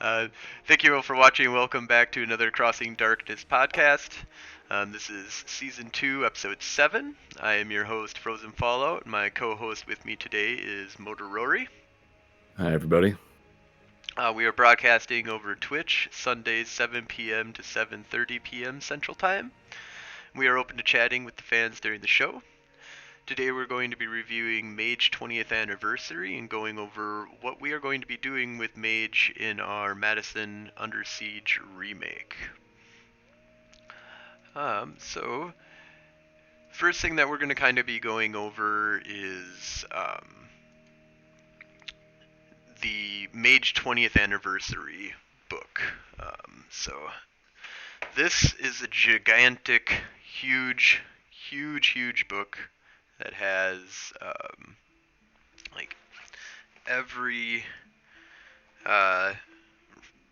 Uh, Thank you all for watching. Welcome back to another Crossing Darkness podcast. This is season 2, episode 7. I am your host, Frozen Fallout. My co-host with me today is Motor Rory. Hi, everybody. We are broadcasting over Twitch Sundays 7 p.m. to 7:30 p.m. Central Time. We are open to chatting with the fans during the show. Today we're going to be reviewing Mage 20th Anniversary and going over what we are going to be doing with Mage in our Madison Under Siege remake. So, first thing that we're going to kind of be going over is the Mage 20th Anniversary book. So, this is a gigantic, huge book that has like every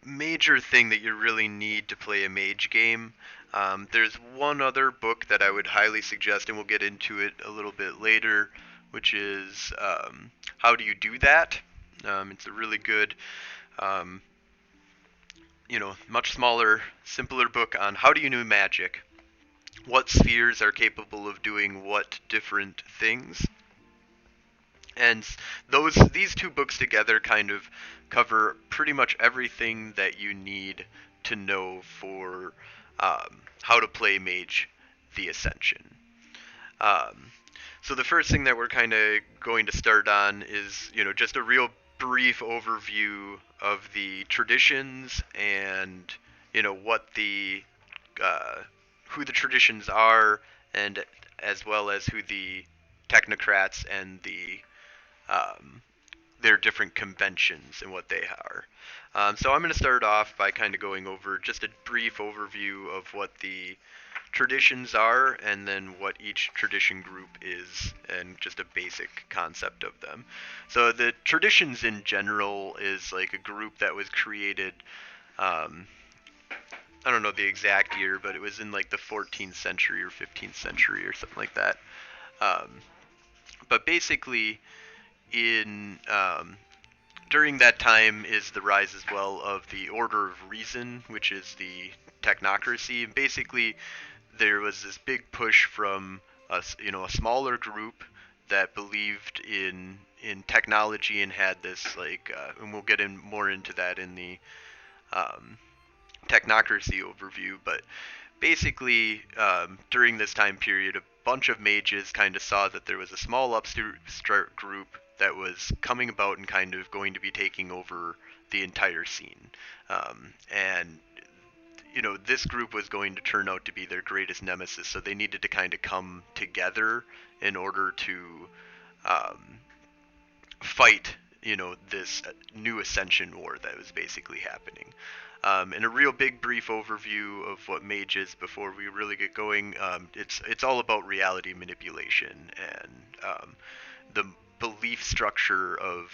major thing that you really need to play a mage game. There's one other book that I would highly suggest, and we'll get into it a little bit later, which is How Do You Do That? It's a really good, much smaller, simpler book on how do you do magic, what spheres are capable of doing what different things. And these two books together kind of cover pretty much everything that you need to know for how to play Mage the Ascension. Um, so the first thing that we're kind of going to start on is, just a real brief overview of the traditions and, what the who the traditions are, and as well as who the technocrats and their different conventions and what they are. So I'm going to start off by kind of going over just a brief overview of what the traditions are, and then what each tradition group is, and just a basic concept of them. So the traditions in general is like a group that was created, I don't know the exact year, but it was in like the 14th century or 15th century or something like that. But basically, in during that time is the rise as well of the Order of Reason, which is the technocracy. And basically, there was this big push from a smaller group that believed in technology and had this and we'll get in more into that in the technocracy overview. But basically, during this time period, a bunch of mages kind of saw that there was a small upstart group that was coming about and kind of going to be taking over the entire scene. And this group was going to turn out to be their greatest nemesis, so they needed to kind of come together in order to fight, this new Ascension war that was basically happening. And a real big brief overview of what Mage is before we really get going. It's all about reality manipulation and the belief structure of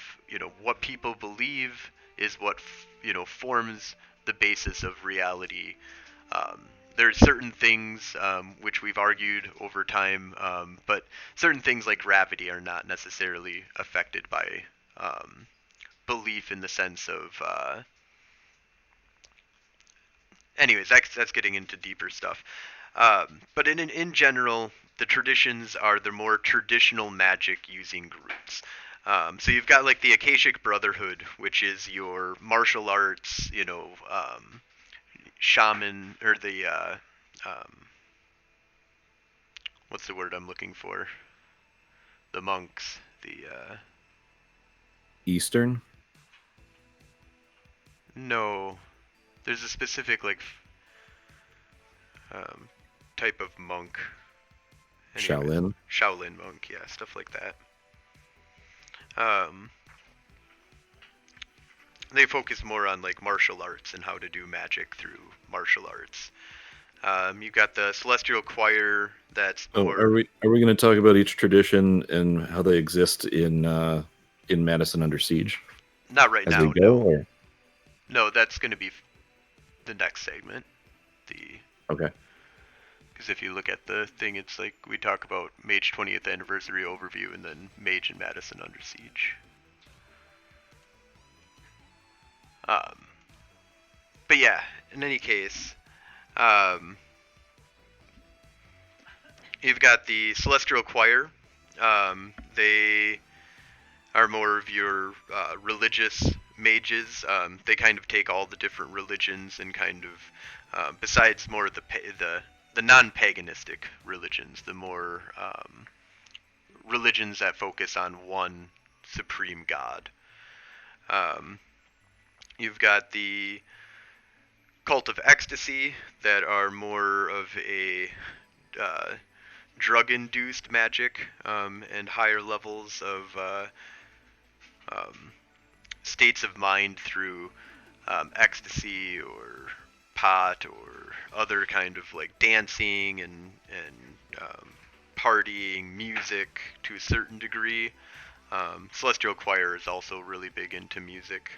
what people believe is what forms the basis of reality. There are certain things which we've argued over time, but certain things like gravity are not necessarily affected by belief in the sense of anyways, that's getting into deeper stuff. But in general, the traditions are the more traditional magic using groups. So you've got like the Akashic Brotherhood, which is your martial arts, shaman, or the what's the word I'm looking for? The monks, the Eastern? no, there's a specific um, type of monk. Anyways, Shaolin? Shaolin monk, yeah, stuff like that. Um, they focus more on like martial arts and how to do magic through martial arts. You got the Celestial Choir. That's Oh, more are we going to talk about each tradition and how they exist in Madison Under Siege not right as we now. go? No, Or no, that's going to be the next segment. The okay, Because if you look at the thing, it's like we talk about Mage 20th Anniversary overview, and then Mage and Madison Under Siege. Um, but yeah, in any case, um, you've got the Celestial Choir. They are more of your religious mages. They kind of take all the different religions and kind of, besides more of the non-paganistic religions, the more religions that focus on one supreme god. Um, you've got the Cult of Ecstasy that are more of a uh, drug-induced magic and higher levels of um, states of mind through ecstasy or pot or other kind of like dancing and partying, music to a certain degree. Celestial Choir is also really big into music.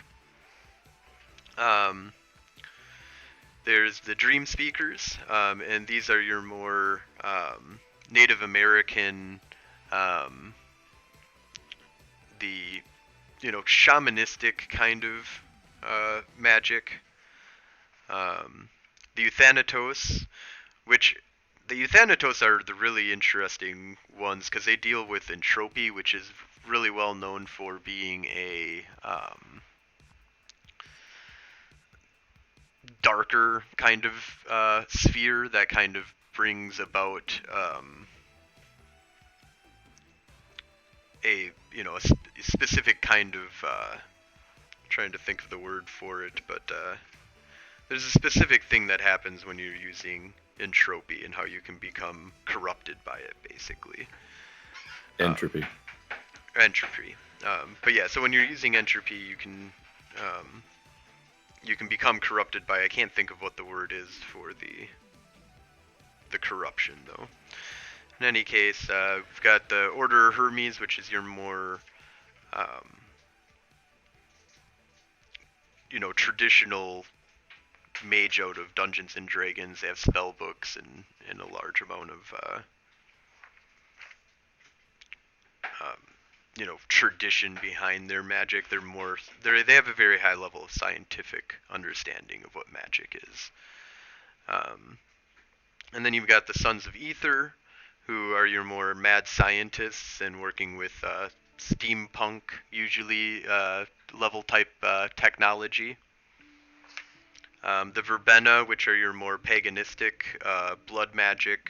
Um, there's the Dream Speakers, and these are your more Native American, um, the shamanistic kind of magic. The Euthanatos, which the Euthanatos are the really interesting ones because they deal with entropy, which is really well known for being a darker kind of sphere that kind of brings about a specific kind of trying to think of the word for it, but there's a specific thing that happens when you're using entropy and how you can become corrupted by it, basically. Entropy. Entropy. But yeah, so when you're using entropy, you can become corrupted by. I can't think of what the word is for the corruption though. In any case, we've got the Order Hermes, which is your more traditional mage out of Dungeons and Dragons. They have spell books and a large amount of tradition behind their magic. They have a very high level of scientific understanding of what magic is. And then you've got the Sons of Ether, who are your more mad scientists and working with steampunk, usually level type technology. The Verbena, which are your more paganistic, blood magic,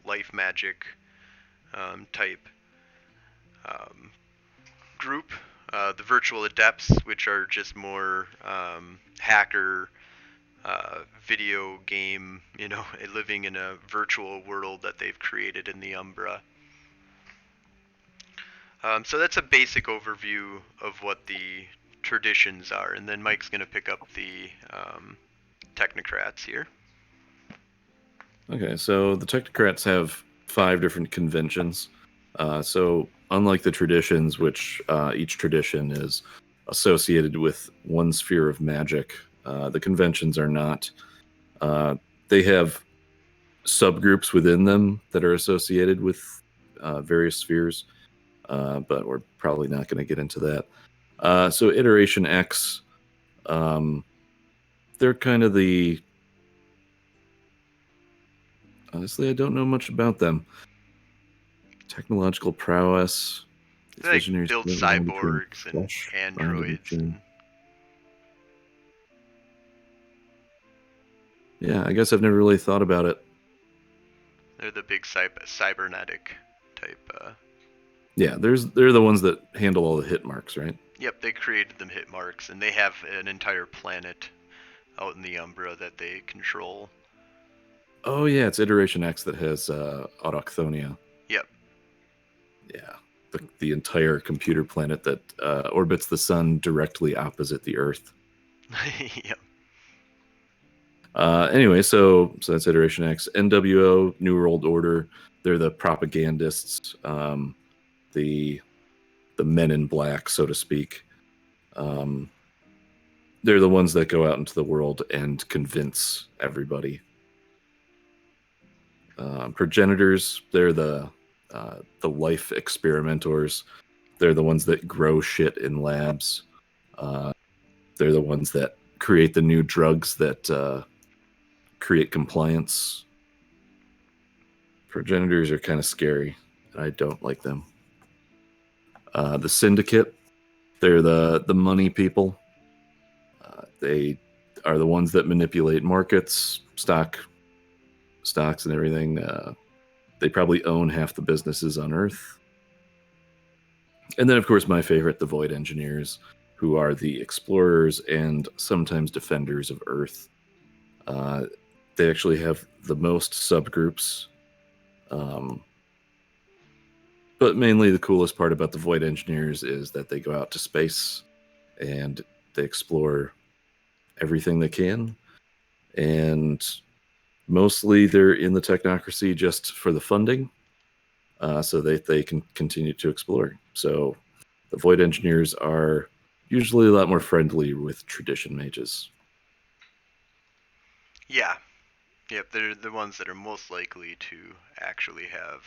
life magic type group. The Virtual Adepts, which are just more hacker, video game, living in a virtual world that they've created in the Umbra. So that's a basic overview of what the traditions are, and then Mike's going to pick up the technocrats here. Okay, so the technocrats have 5 different conventions. So unlike the traditions, which each tradition is associated with one sphere of magic, the conventions are not. They have subgroups within them that are associated with various spheres, but we're probably not going to get into that. So Iteration X, they're kind of the... Honestly, I don't know much about them. Technological prowess. They build cyborgs and androids. Yeah, I guess I've never really thought about it. They're the big cybernetic type. Yeah, they're the ones that handle all the hit marks, right? Yep, they created them hit marks, and they have an entire planet out in the Umbra that they control. Oh yeah, it's Iteration X that has autochthonia. Yep. Yeah, the entire computer planet that orbits the sun directly opposite the Earth. Yep. Anyway, so that's Iteration X. NWO, New World Order, they're the propagandists, the men in black, so to speak. They're the ones that go out into the world and convince everybody. Progenitors, they're the life experimentors. They're the ones that grow shit in labs. They're the ones that create the new drugs that create compliance. Progenitors are kind of scary. I don't like them. The Syndicate, they're the money people. They are the ones that manipulate markets, stocks, and everything. They probably own half the businesses on Earth. And then, of course, my favorite, the Void Engineers, who are the explorers and sometimes defenders of Earth. They actually have the most subgroups. But mainly the coolest part about the Void Engineers is that they go out to space and they explore everything they can. And mostly they're in the technocracy just for the funding, so they can continue to explore. So the Void Engineers are usually a lot more friendly with tradition mages. Yeah. Yep, they're the ones that are most likely to actually have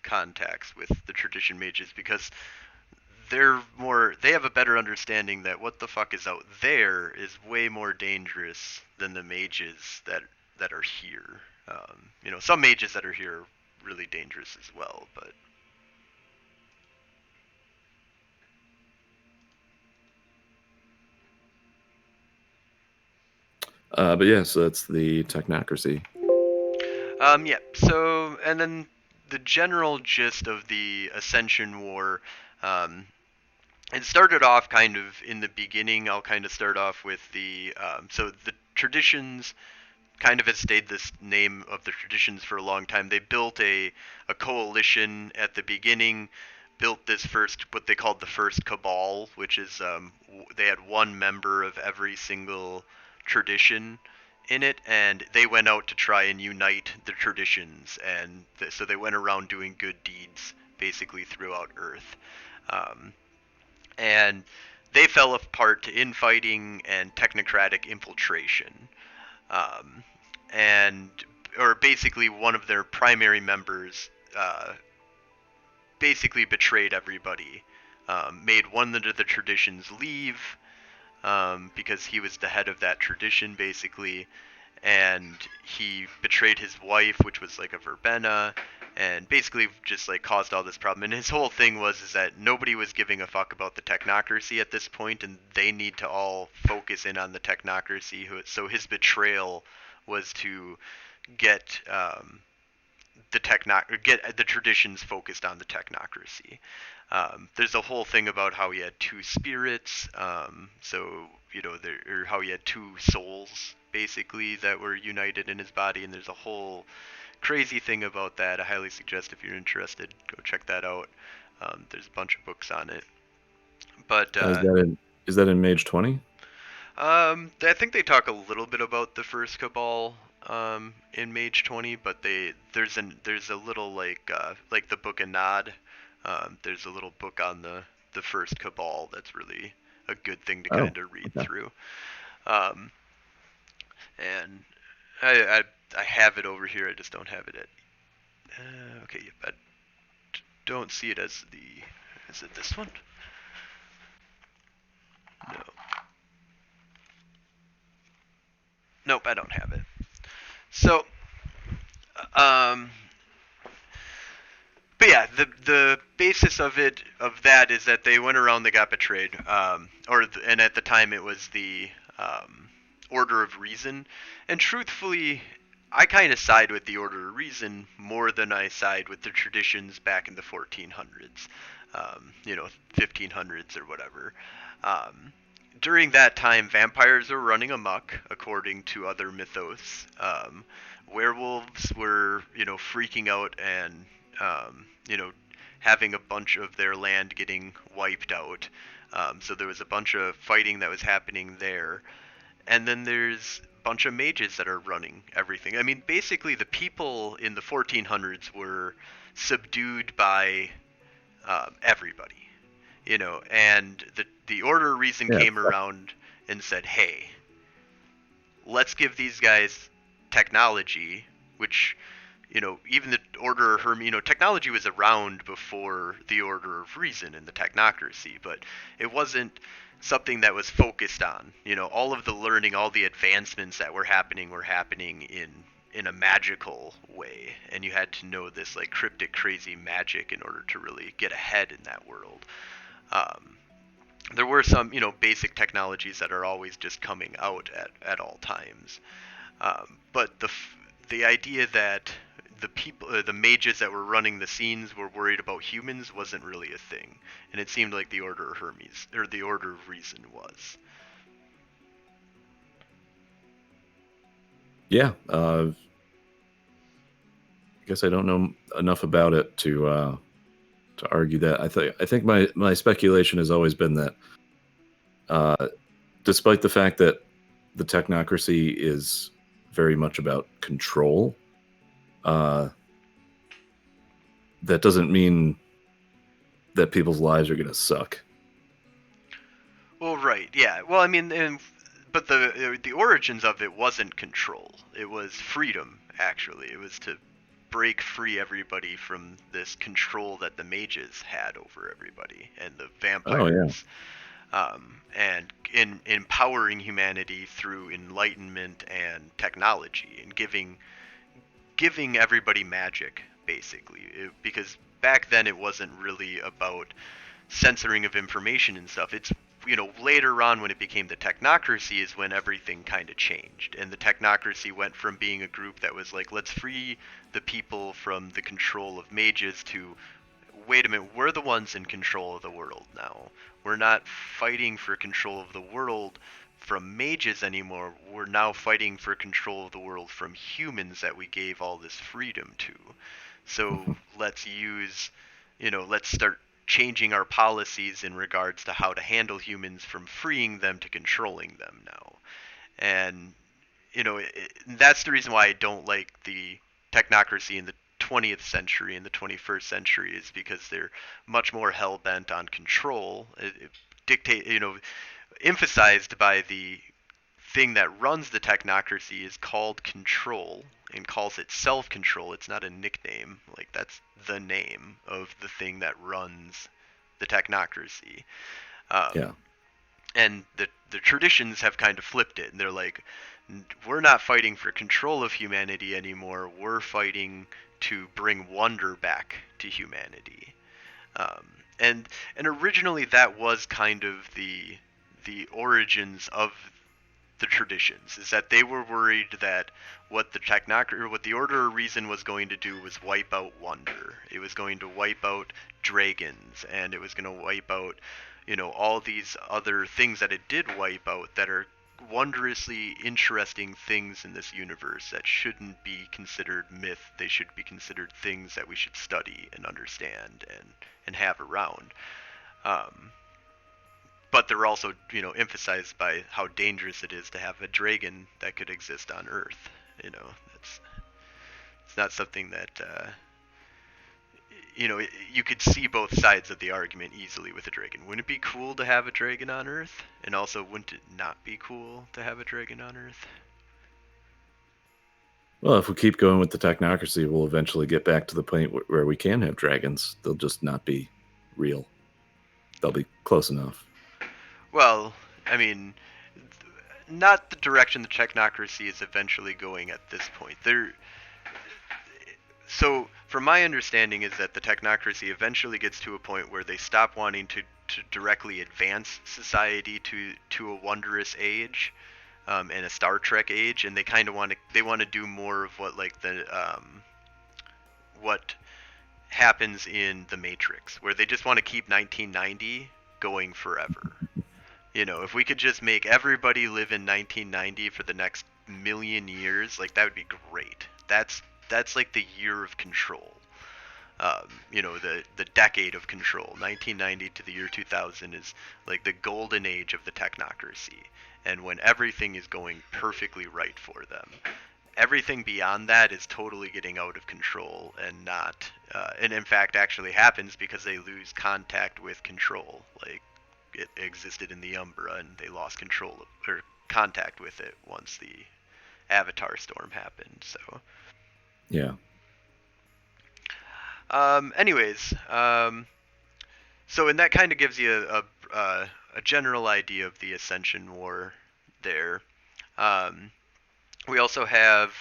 contacts with the tradition mages because they have a better understanding that what the fuck is out there is way more dangerous than the mages that are here. Some mages that are here are really dangerous as well, but But yeah, so that's the technocracy. yeah. So and then the general gist of the Ascension War. Um, it started off kind of in the beginning. I'll kind of start off with so the traditions kind of has stayed this name of the traditions for a long time. They built a coalition at the beginning, built this first, what they called the first cabal, which is they had one member of every single tradition in it, and they went out to try and unite the traditions, and so they went around doing good deeds basically throughout Earth. Um, and they fell apart to infighting and technocratic infiltration. Um, and or basically one of their primary members basically betrayed everybody, made one of the traditions leave because he was the head of that tradition basically, and he betrayed his wife, which was like a verbena, and basically just like caused all this problem. And his whole thing was is that nobody was giving a fuck about the technocracy at this point, and they need to all focus in on the technocracy. So his betrayal was to get get the traditions focused on the technocracy. There's a whole thing about how he had two spirits, or how he had two souls basically that were united in his body, and there's a whole crazy thing about that. I highly suggest if you're interested, go check that out. There's a bunch of books on it, but Is that in Mage 20? I think they talk a little bit about the first Cabal in Mage 20, but there's a little like the Book of Nod. There's a little book on the first Cabal that's really a good thing to Oh, kind of read okay. through. Um, and I have it over here. I just don't have it at. Okay, yep, I don't see it as the. Is it this one? No. Nope, I don't have it. So, um, but yeah, the basis of that is that they went around, they got betrayed, and at the time it was the Order of Reason, and truthfully, I kind of side with the Order of Reason more than I side with the traditions back in the 1400s, 1500s or whatever. Um, During that time, vampires were running amok, according to other mythos. Werewolves were, freaking out and, um, you know, having a bunch of their land getting wiped out. So there was a bunch of fighting that was happening there. And then there's a bunch of mages that are running everything. I mean, basically, the people in the 1400s were subdued by everybody, and the Order of Reason Yeah. came around and said, "Hey, let's give these guys technology," which even the Order of Hermes, technology was around before the Order of Reason and the Technocracy, but it wasn't something that was focused on. All of the learning, all the advancements that were happening in a magical way, and you had to know this like cryptic, crazy magic in order to really get ahead in that world. Um, there were some, basic technologies that are always just coming out at all times. But the idea that the mages that were running the scenes were worried about humans wasn't really a thing, and it seemed like the Order of Hermes or the Order of Reason was. Yeah, I guess I don't know enough about it to argue that. I think my speculation has always been that, uh, despite the fact that the technocracy is very much about control, uh, that doesn't mean that people's lives are going to suck. Well, right, yeah. Well, I mean, but the origins of it wasn't control. It was freedom. Actually, it was to break free everybody from this control that the mages had over everybody and the Oh yeah, vampires, and in empowering humanity through enlightenment and technology and giving everybody magic basically, because back then it wasn't really about censoring of information and stuff. It's later on when it became the technocracy is when everything kind of changed, and the technocracy went from being a group that was like, let's free the people from the control of mages, to wait a minute, we're the ones in control of the world now. We're not fighting for control of the world from mages anymore. We're now fighting for control of the world from humans that we gave all this freedom to. So let's start changing our policies in regards to how to handle humans from freeing them to controlling them now. And that's the reason why I don't like the technocracy in the 20th century and the 21st century, is because they're much more hell bent on control. It dictate, emphasized by the thing that runs the technocracy is called control, and calls it self-control. It's not a nickname. Like, that's the name of the thing that runs the technocracy. yeah. Um, and the traditions have kind of flipped it, and they're like, we're not fighting for control of humanity anymore. We're fighting to bring wonder back to humanity. Um, and originally that was kind of the origins of the traditions, is that they were worried that what the Order of Reason was going to do was wipe out wonder. It was going to wipe out dragons, and it was going to wipe out, all these other things that it did wipe out that are wondrously interesting things in this universe that shouldn't be considered myth. They should be considered things that we should study and understand and have around. Um, but they're also, emphasized by how dangerous it is to have a dragon that could exist on Earth. That's it's not something that you could see both sides of the argument easily with a dragon. Wouldn't it be cool to have a dragon on Earth? And also, wouldn't it not be cool to have a dragon on Earth? Well, if we keep going with the technocracy, we'll eventually get back to the point where we can have dragons. They'll just not be real. They'll be close enough. Well, I mean, not the direction the technocracy is eventually going at this point. So, from my understanding, is that the technocracy eventually gets to a point where they stop wanting to directly advance society to a wondrous age, and a Star Trek age, and they kind of want to do more of what, like, what happens in the Matrix, where they just want to keep 1990 going forever. If we could just make everybody live in 1990 for the next million years, like, that would be great. That's like the year of control. The decade of control. 1990 to the year 2000 is like the golden age of the technocracy, and when everything is going perfectly right for them. Everything beyond that is totally getting out of control, and not, and in fact actually happens because they lose contact with control. Like, it existed in the Umbra, and they lost control or contact with it once the Avatar storm happened. So Yeah. Anyways, so and that kind of gives you a general idea of the Ascension War there. Um, we also have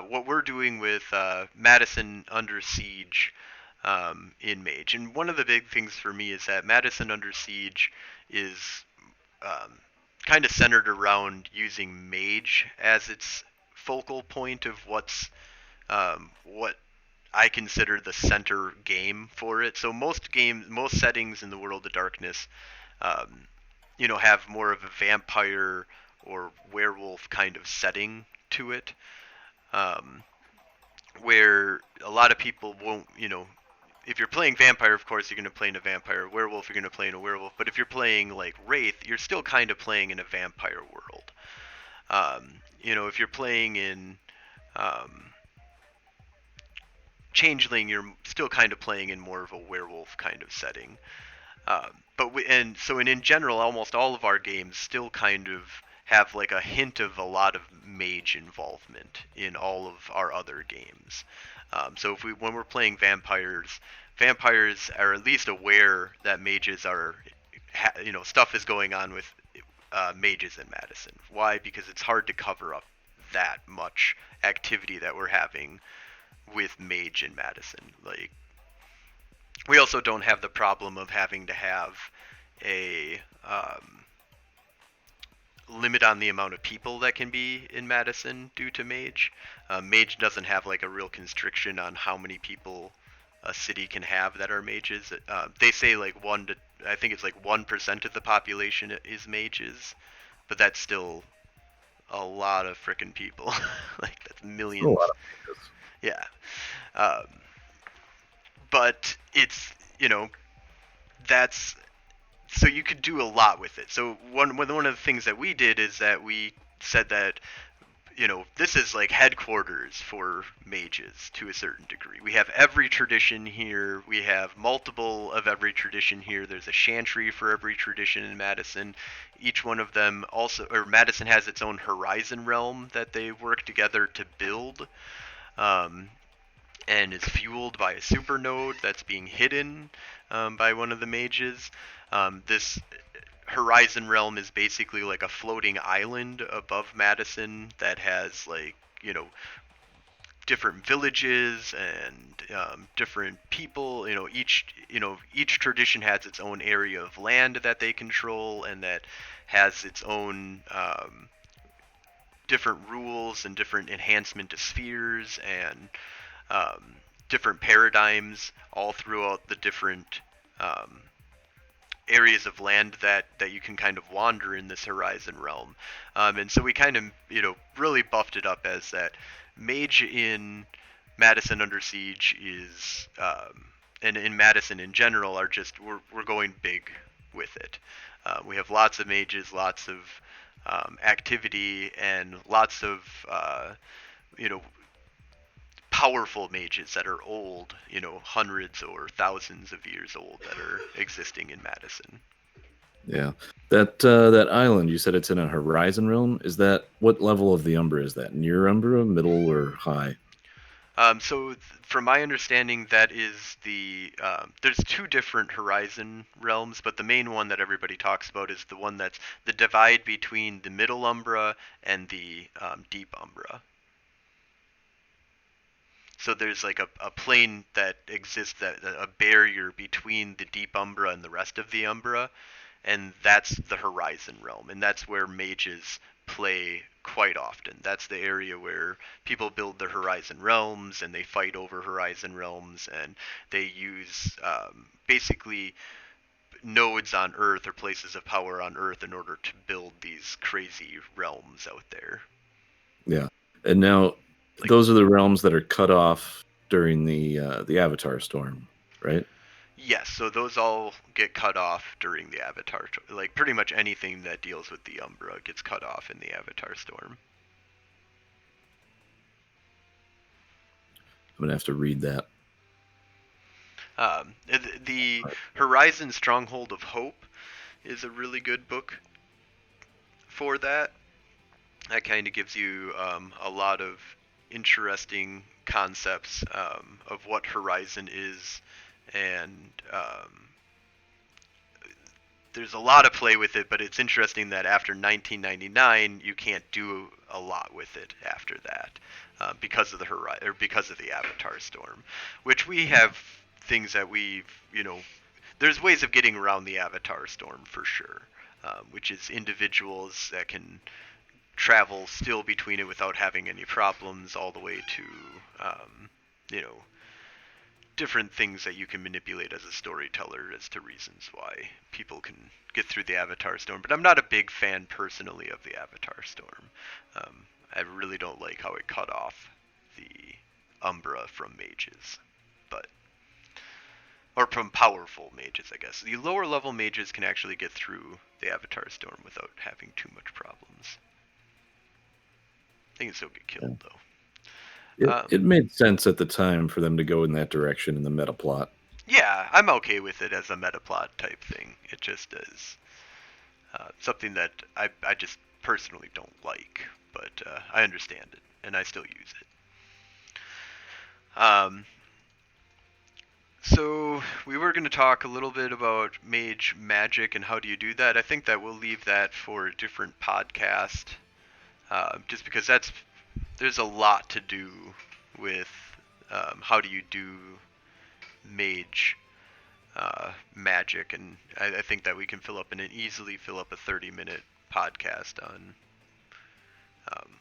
what we're doing with Madison Under Siege in Mage, and one of the big things for me is that Madison Under Siege is um, kind of centered around using Mage as its focal point of what I consider the center game for it. So most settings in the World of Darkness, um, have more of a vampire or werewolf kind of setting to it, um, where a lot of people won't, if you're playing vampire, of course you're going to play in a vampire. Werewolf, you're going to play in a werewolf. But if you're playing like Wraith, you're still kind of playing in a vampire world. If you're playing in um, Changeling, you're still kind of playing in more of a werewolf kind of setting. And in general, almost all of our games still kind of have like a hint of a lot of mage involvement in all of our other games. So when we're playing vampires, vampires are at least aware that mages are, stuff is going on with mages in Madison. Why? Because it's hard to cover up that much activity that we're having with mage in Madison. Like, we also don't have the problem of having to have a limit on the amount of people that can be in Madison due to Mage. Mage doesn't have like a real constriction on how many people a city can have that are mages. They say like I think it's like 1% of the population is mages, but that's still a lot of frickin' people. Like that's A millions. lot of pages. Yeah. Um, but it's that's so you could do a lot with it. So one of the things that we did is that we said that this is like headquarters for mages to a certain degree. We have every tradition here. We have multiple of every tradition here. There's a chantry for every tradition in Madison. Each one of them Madison has its own horizon realm that they work together to build. And is fueled by a supernode that's being hidden by one of the mages. This Horizon Realm is basically like a floating island above Madison that has like different villages and different people. Each tradition has its own area of land that they control and that has its own different rules and different enhancement to spheres and different paradigms all throughout the different areas of land that you can kind of wander in this Horizon realm. And so we kind of, really buffed it up as that Mage in Madison Under Siege is, and in Madison in general, are just, we're going big with it. We have lots of mages, lots of activity, and lots of, you know, powerful mages that are old, hundreds or thousands of years old that are existing in Madison. Yeah, that island you said it's in a horizon realm. Is that what level of the Umbra is that? Near Umbra, middle, or high? So, from my understanding, that is there's two different Horizon realms, but the main one that everybody talks about is the one that's the divide between the Middle Umbra and the Deep Umbra. So there's like a plane that exists, that a barrier between the Deep Umbra and the rest of the Umbra, and that's the Horizon realm, and that's where mages play quite often. That's the area where people build their Horizon realms, and they fight over Horizon realms, and they use basically nodes on Earth or places of power on Earth in order to build these crazy realms out there. Yeah, and now Like, those are the realms that are cut off during the Avatar storm, right? yes, so those all get cut off during the Avatar. Like pretty much anything that deals with the Umbra gets cut off in the Avatar storm. I'm gonna have to read that. The Horizon Stronghold of Hope is a really good book for that. That kind of gives you a lot of interesting concepts of what Horizon is, and there's a lot of play with it, but it's interesting that after 1999, you can't do a lot with it after that because of the Avatar Storm, which we have things that there's ways of getting around the Avatar Storm for sure, which is individuals that can travel still between it without having any problems, all the way to you know different things that you can manipulate as a storyteller as to reasons why people can get through the Avatar Storm. But I'm not a big fan personally of the Avatar Storm. I really don't like how it cut off the Umbra from mages, but or from powerful mages, I guess. The lower level mages can actually get through the Avatar Storm without having too much problems. They can still get killed though. It made sense at the time for them to go in that direction in the meta plot. Yeah, I'm okay with it as a meta plot type thing. It just is something that I just personally don't like, but I understand it and I still use it. So we were going to talk a little bit about mage magic and how do you do that. I think that we'll leave that for a different podcast, just because there's a lot to do with how do you do mage magic, and I think that we can easily fill up a 30-minute podcast on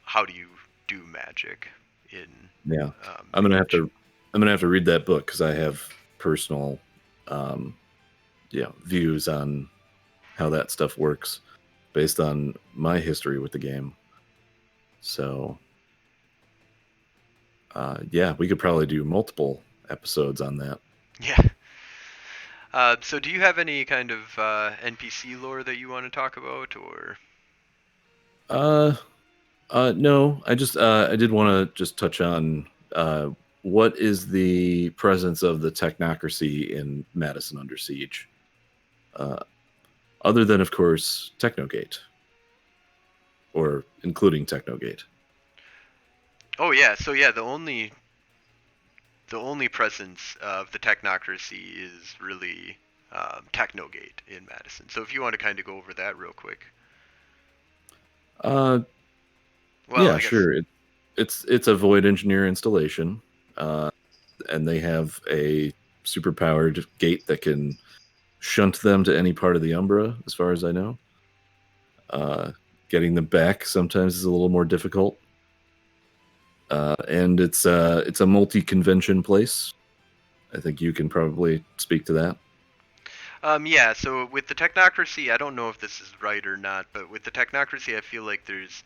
how do you do magic in I'm gonna have to read that book because I have personal views on how that stuff works based on my history with the game. So we could probably do multiple episodes on that. Yeah. So do you have any kind of NPC lore that you want to talk about, or? No. I did want to just touch on what is the presence of the technocracy in Madison Under Siege, other than, of course, Technogate, or including Technogate. Oh yeah. So yeah, the only presence of the technocracy is really Technogate in Madison. So if you want to kind of go over that real quick. Sure. It's a Void Engineer installation, and they have a superpowered gate that can shunt them to any part of the Umbra, as far as I know. Getting them back sometimes is a little more difficult. And it's a multi-convention place. I think you can probably speak to that. Yeah, so with the technocracy, I don't know if this is right or not, but with the technocracy, I feel like there's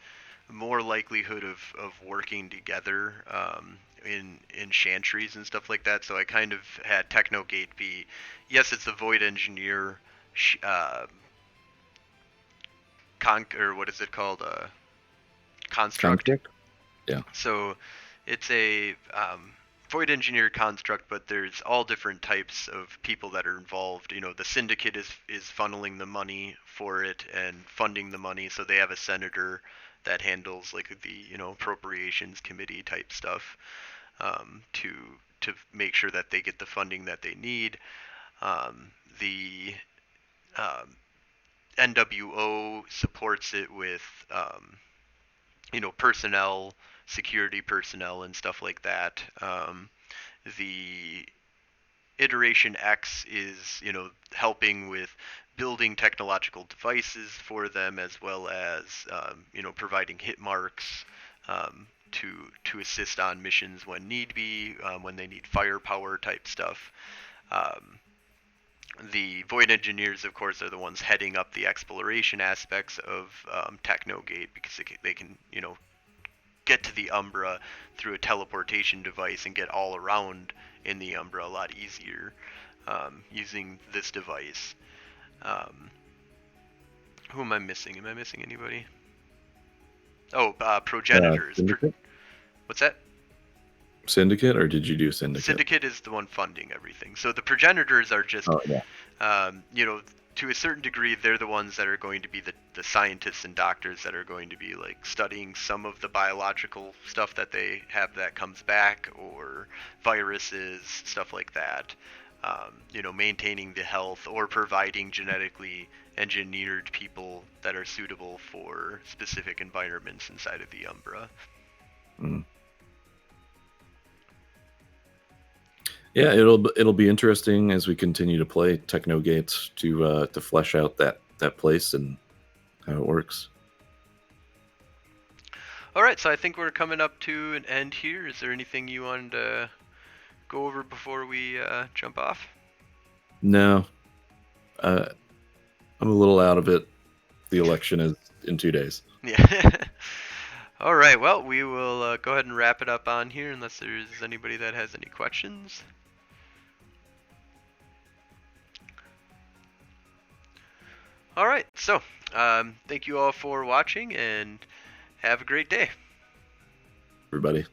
more likelihood of working together in chantries and stuff like that. So I kind of had Technogate be, yes, it's a Void Engineer or what is it called? Construct. Yeah. So it's a Void Engineer construct, but there's all different types of people that are involved. The Syndicate is funneling the money for it and funding the money, so they have a senator that handles like the appropriations committee type stuff to make sure that they get the funding that they need. The NWO supports it with personnel, security personnel, and stuff like that. The Iteration X is helping with building technological devices for them, as well as providing hit marks to assist on missions when need be, when they need firepower type stuff. The Void Engineers, of course, are the ones heading up the exploration aspects of Technogate, because they can get to the Umbra through a teleportation device and get all around in the Umbra a lot easier using this device. Who am I missing? Am I missing anybody? Oh, progenitors. What's that? Syndicate, or did you do Syndicate? Syndicate is the one funding everything. So the progenitors are just, to a certain degree, they're the ones that are going to be the scientists and doctors that are going to be like studying some of the biological stuff that they have that comes back, or viruses, stuff like that. Maintaining the health or providing genetically engineered people that are suitable for specific environments inside of the Umbra. Mm. Yeah, it'll be interesting as we continue to play Technogate to flesh out that place and how it works. All right, so I think we're coming up to an end here. Is there anything you wanted to go over before we jump off? No, I'm a little out of it. The election is in 2 days. Yeah. All right, well, we will go ahead and wrap it up on here unless there's anybody that has any questions. All right, so thank you all for watching and have a great day. Everybody.